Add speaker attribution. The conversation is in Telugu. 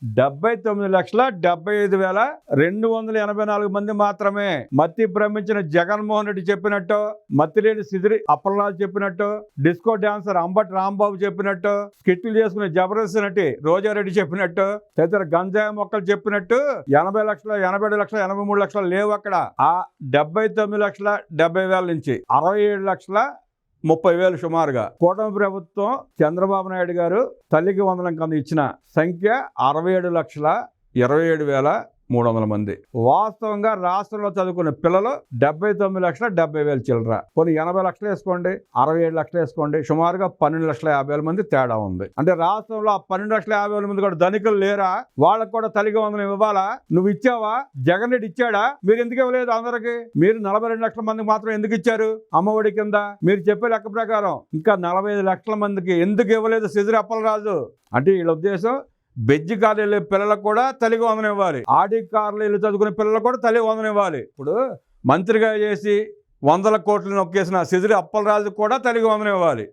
Speaker 1: 79,75,284 మంది మాత్రమే. మత్తి భ్రమించిన జగన్మోహన్ రెడ్డి చెప్పినట్టు, మత్తిలేని సిదిరి అప్పలరాజు చెప్పినట్టు, డిస్కో డాన్సర్ అంబటి రాంబాబు చెప్పినట్టు, స్కిట్లు చేసుకునే జబర్దస్త్ నటి రోజారెడ్డి చెప్పినట్టు, తదితర గంజాయి మొక్కలు చెప్పినట్టు 80 లక్షలు, 87 లక్షలు, 83 లక్షలు లేవు అక్కడ. ఆ 79,70,000 నుంచి 67,30,000 సుమారుగా కూటమి ప్రభుత్వం చంద్రబాబు నాయుడు గారు తల్లికి వందనం కింద ఇచ్చిన సంఖ్య 67,27,300 మంది. వాస్తవంగా రాష్ట్రంలో చదువుకున్న పిల్లలు 79,70,000 చిల్లర. కొన్ని 80 లక్షలు వేసుకోండి, 67 లక్షలు వేసుకోండి, సుమారుగా 12,50,000 మంది తేడా ఉంది. అంటే రాష్ట్రంలో ఆ 12,50,000 మంది కూడా ధనికులు లేరా? వాళ్ళకు కూడా తల్లికి వందనం ఇవ్వాలా? నువ్వు ఇచ్చావా? జగన్ రెడ్డి ఇచ్చాడా? మీరు ఎందుకు ఇవ్వలేదు అందరికి? మీరు 42 లక్షల మందికి మాత్రం ఎందుకు ఇచ్చారు అమ్మఒడి కింద? మీరు చెప్పే లెక్క ప్రకారం ఇంకా 45 లక్షల మందికి ఎందుకు ఇవ్వలేదు సిదిరి అప్పలరాజు? అంటే వీళ్ళ ఉద్దేశం బెజ్జి కాలేజీ పిల్లలకు కూడా తల్లికి వందనం ఇవ్వాలి, ఆడి కాలేజీలు చదువుకునే పిల్లలకు కూడా తల్లికి వందనం ఇవ్వాలి. ఇప్పుడు మంత్రిగా చేసి 100 కోట్లు నొక్కేసిన సిదిరి అప్పలరాజు కూడా తల్లికి వందనం ఇవ్వాలి.